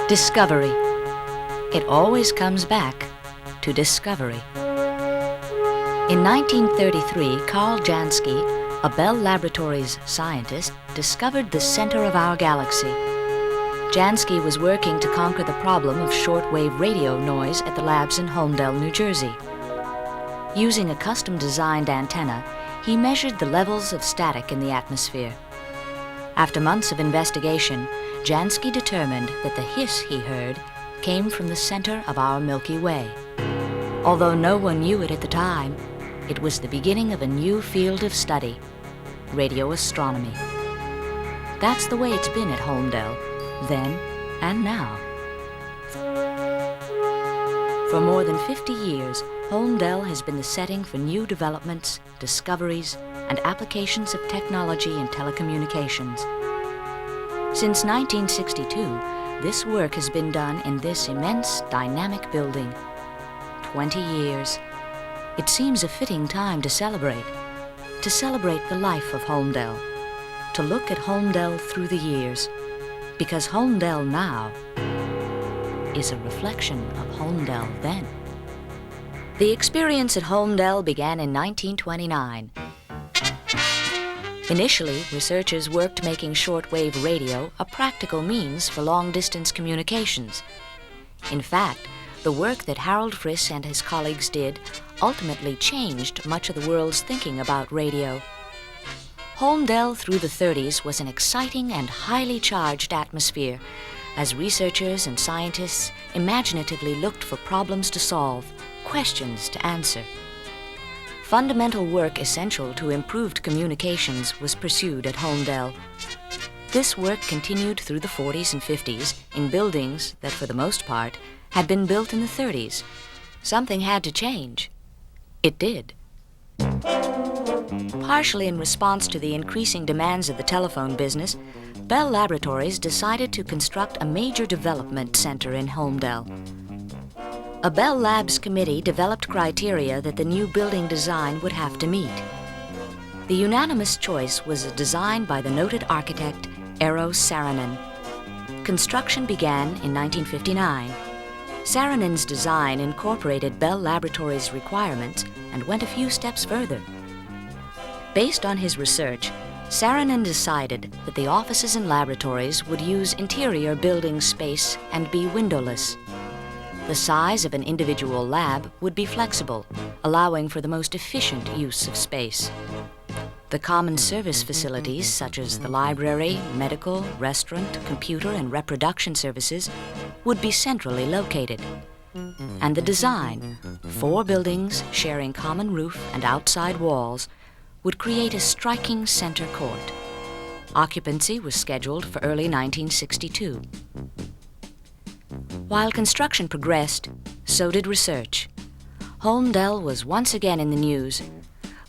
Discovery. It always comes back to discovery. In 1933, Karl Jansky, a Bell Laboratories scientist, discovered the center of our galaxy. Jansky was working to conquer the problem of shortwave radio noise at the labs in Holmdel, New Jersey. Using a custom-designed antenna, he measured the levels of static in the atmosphere. After months of investigation, Jansky determined that the hiss he heard came from the center of our Milky Way. Although no one knew it at the time, it was the beginning of a new field of study, radio astronomy. That's the way it's been at Holmdel, then and now. For more than 50 years, Holmdel has been the setting for new developments, discoveries, and applications of technology in telecommunications. Since 1962, this work has been done in this immense, dynamic building. 20 years. It seems a fitting time to celebrate the life of Holmdel, to look at Holmdel through the years, because Holmdel now is a reflection of Holmdel then. The experience at Holmdel began in 1929. Initially, researchers worked making shortwave radio a practical means for long-distance communications. In fact, the work that Harold Friss and his colleagues did ultimately changed much of the world's thinking about radio. Holmdel through the 30s was an exciting and highly charged atmosphere as researchers and scientists imaginatively looked for problems to solve, questions to answer. Fundamental work essential to improved communications was pursued at Holmdel. This work continued through the 40s and 50s in buildings that, for the most part, had been built in the 30s. Something had to change. It did. Partially in response to the increasing demands of the telephone business, Bell Laboratories decided to construct a major development center in Holmdel. A Bell Labs committee developed criteria that the new building design would have to meet. The unanimous choice was a design by the noted architect Eero Saarinen. Construction began in 1959. Saarinen's design incorporated Bell Laboratories' requirements and went a few steps further. Based on his research, Saarinen decided that the offices and laboratories would use interior building space and be windowless. The size of an individual lab would be flexible, allowing for the most efficient use of space. The common service facilities, such as the library, medical, restaurant, computer, and reproduction services, would be centrally located. And the design, 4 buildings sharing common roof and outside walls, would create a striking center court. Occupancy was scheduled for early 1962. While construction progressed, so did research. Holmdel was once again in the news.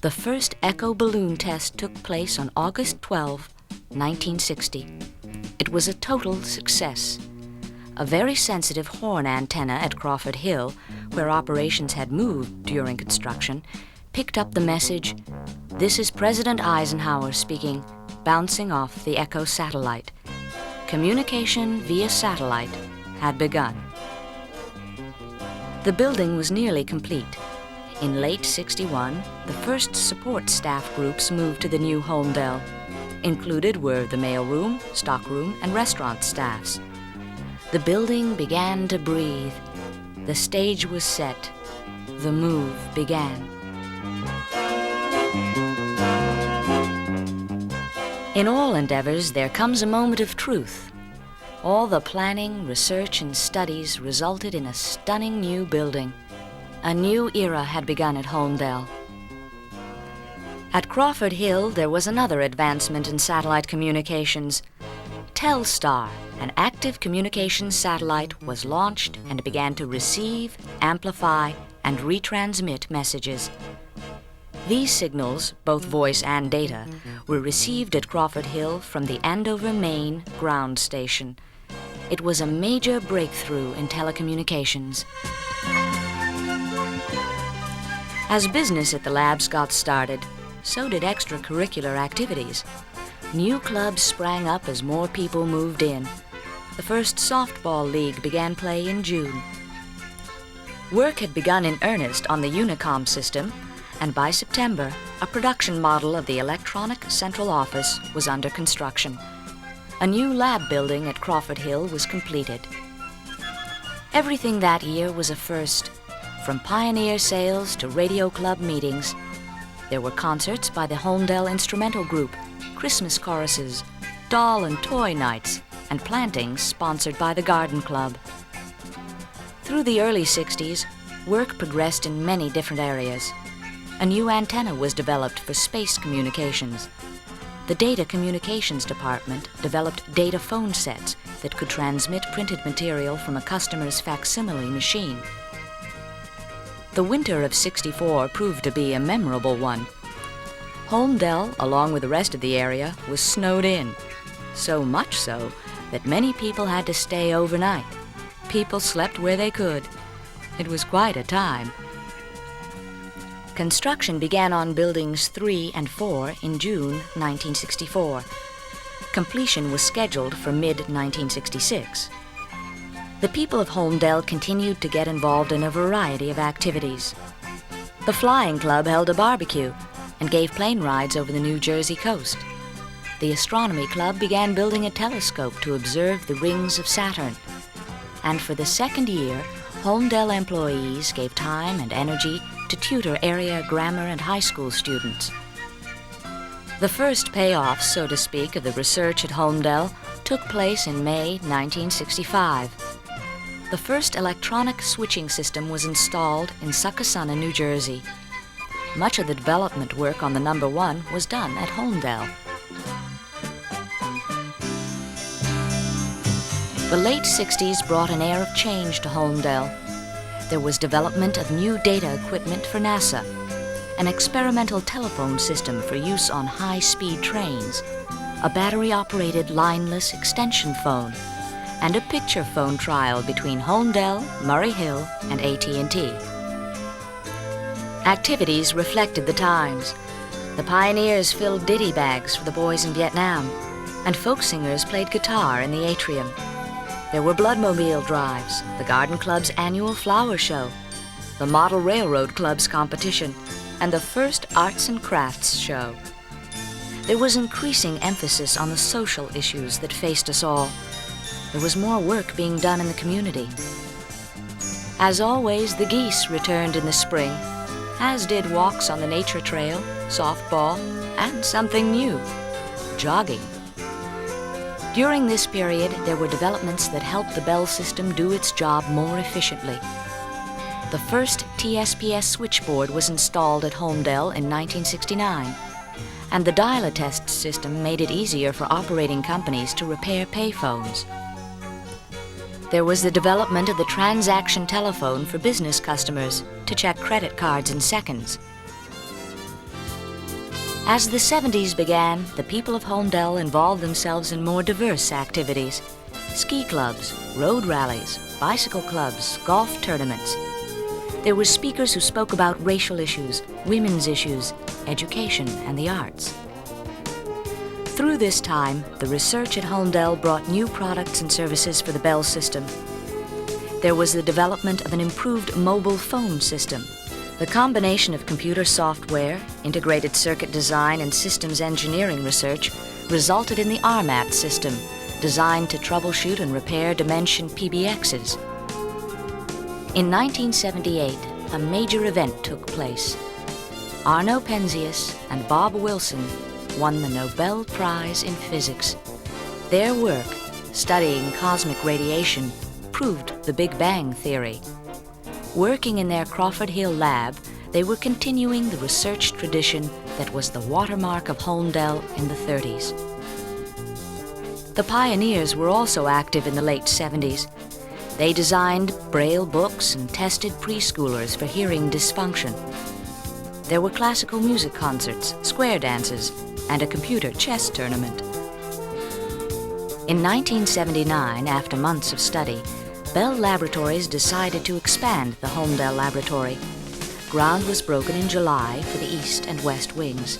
The first echo balloon test took place on August 12, 1960. It was a total success. A very sensitive horn antenna at Crawford Hill, where operations had moved during construction, picked up the message, "This is President Eisenhower speaking," bouncing off the Echo satellite. Communication via satellite had begun. The building was nearly complete. In late '61, the first support staff groups moved to the new Holmdel. Included were the mailroom, stockroom, and restaurant staffs. The building began to breathe. The stage was set. The move began. In all endeavors, there comes a moment of truth. All the planning, research, and studies resulted in a stunning new building. A new era had begun at Holmdel. At Crawford Hill, there was another advancement in satellite communications. Telstar, an active communications satellite, was launched and began to receive, amplify, and retransmit messages. These signals, both voice and data, were received at Crawford Hill from the Andover, Maine ground station. It was a major breakthrough in telecommunications. As business at the labs got started, so did extracurricular activities. New clubs sprang up as more people moved in. The first softball league began play in June. Work had begun in earnest on the Unicom system, and by September, a production model of the electronic central office was under construction. A new lab building at Crawford Hill was completed. Everything that year was a first, from pioneer sales to radio club meetings. There were concerts by the Holmdel Instrumental Group, Christmas choruses, doll and toy nights, and plantings sponsored by the Garden Club. Through the early 60s, work progressed in many different areas. A new antenna was developed for space communications. The Data Communications Department developed data phone sets that could transmit printed material from a customer's facsimile machine. The winter of '64 proved to be a memorable one. Holmdel, along with the rest of the area, was snowed in. So much so that many people had to stay overnight. People slept where they could. It was quite a time. Construction began on buildings 3 and 4 in June 1964. Completion was scheduled for mid-1966. The people of Holmdel continued to get involved in a variety of activities. The Flying Club held a barbecue and gave plane rides over the New Jersey coast. The Astronomy Club began building a telescope to observe the rings of Saturn. And for the second year, Holmdel employees gave time and energy to tutor area grammar and high school students. The first payoff, so to speak, of the research at Holmdel took place in May 1965. The first electronic switching system was installed in Succossona, New Jersey. Much of the development work on the number 1 was done at Holmdel. The late 60s brought an air of change to Holmdel. There was development of new data equipment for NASA, an experimental telephone system for use on high-speed trains, a battery-operated lineless extension phone, and a picture phone trial between Holmdel, Murray Hill, and AT&T. Activities reflected the times. The pioneers filled ditty bags for the boys in Vietnam, and folk singers played guitar in the atrium. There were bloodmobile drives, the Garden Club's annual flower show, the Model Railroad Club's competition, and the first Arts and Crafts show. There was increasing emphasis on the social issues that faced us all. There was more work being done in the community. As always, the geese returned in the spring, as did walks on the nature trail, softball, and something new, jogging. During this period, there were developments that helped the Bell system do its job more efficiently. The first TSPS switchboard was installed at Holmdel in 1969, and the dial-a-test system made it easier for operating companies to repair payphones. There was the development of the transaction telephone for business customers to check credit cards in seconds. As the 70s began, the people of Holmdel involved themselves in more diverse activities: ski clubs, road rallies, bicycle clubs, golf tournaments. There were speakers who spoke about racial issues, women's issues, education, and the arts. Through this time, the research at Holmdel brought new products and services for the Bell system. There was the development of an improved mobile phone system. The combination of computer software, integrated circuit design, and systems engineering research resulted in the RMAT system, designed to troubleshoot and repair Dimension PBXs. In 1978, a major event took place. Arno Penzias and Bob Wilson won the Nobel Prize in Physics. Their work, studying cosmic radiation, proved the Big Bang theory. Working in their Crawford Hill lab, they were continuing the research tradition that was the watermark of Holmdel in the 30s. The pioneers were also active in the late 70s. They designed Braille books and tested preschoolers for hearing dysfunction. There were classical music concerts, square dances, and a computer chess tournament. In 1979, after months of study, Bell Laboratories decided to expand the Holmdel laboratory. Ground was broken in July for the east and west wings.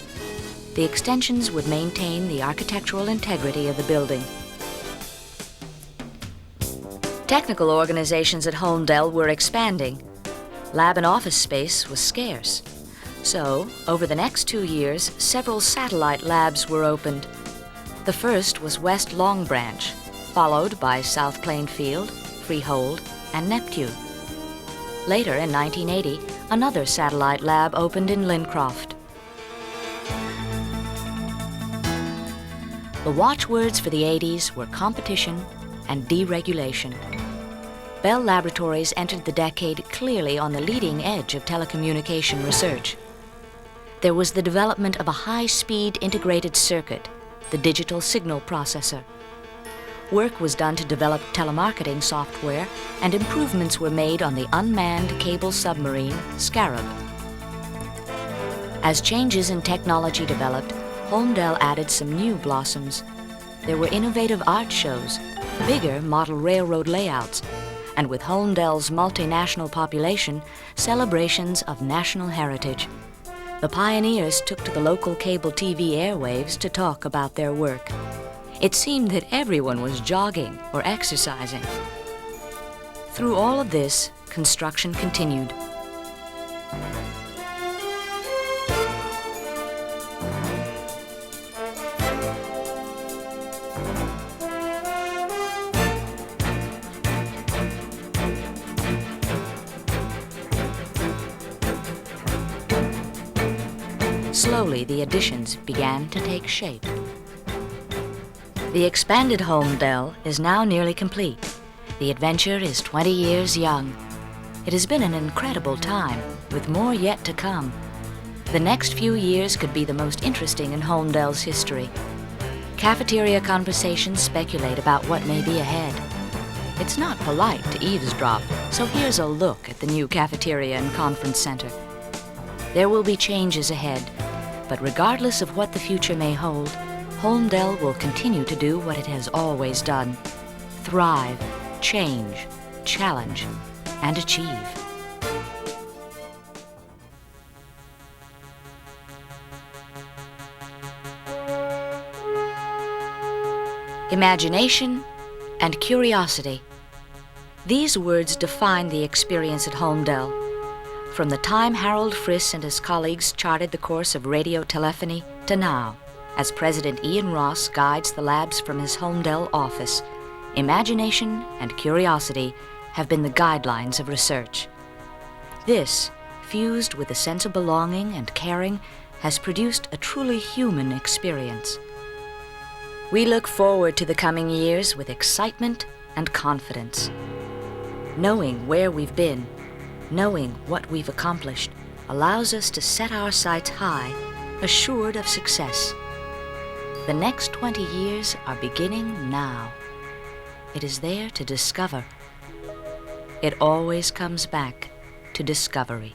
The extensions would maintain the architectural integrity of the building. Technical organizations at Holmdel were expanding. Lab and office space was scarce. So, over the next 2 years, several satellite labs were opened. The first was West Long Branch, followed by South Plainfield, Freehold, and Neptune. Later, in 1980, another satellite lab opened in Lincroft. The watchwords for the 80s were competition and deregulation. Bell Laboratories entered the decade clearly on the leading edge of telecommunication research. There was the development of a high-speed integrated circuit, the digital signal processor. Work was done to develop telemarketing software, and improvements were made on the unmanned cable submarine, Scarab. As changes in technology developed, Holmdel added some new blossoms. There were innovative art shows, bigger model railroad layouts, and with Holmdel's multinational population, celebrations of national heritage. The pioneers took to the local cable TV airwaves to talk about their work. It seemed that everyone was jogging or exercising. Through all of this, construction continued. Slowly, the additions began to take shape. The expanded Holmdel is now nearly complete. The adventure is 20 years young. It has been an incredible time, with more yet to come. The next few years could be the most interesting in Holmdel's history. Cafeteria conversations speculate about what may be ahead. It's not polite to eavesdrop, so here's a look at the new cafeteria and conference center. There will be changes ahead, but regardless of what the future may hold, Holmdel will continue to do what it has always done: thrive, change, challenge, and achieve. Imagination and curiosity. These words define the experience at Holmdel. From the time Harold Friss and his colleagues charted the course of radio telephony to now, as President Ian Ross guides the labs from his Holmdel office, imagination and curiosity have been the guidelines of research. This, fused with a sense of belonging and caring, has produced a truly human experience. We look forward to the coming years with excitement and confidence. Knowing where we've been, knowing what we've accomplished, allows us to set our sights high, assured of success. The next 20 years are beginning now. It is there to discover. It always comes back to discovery.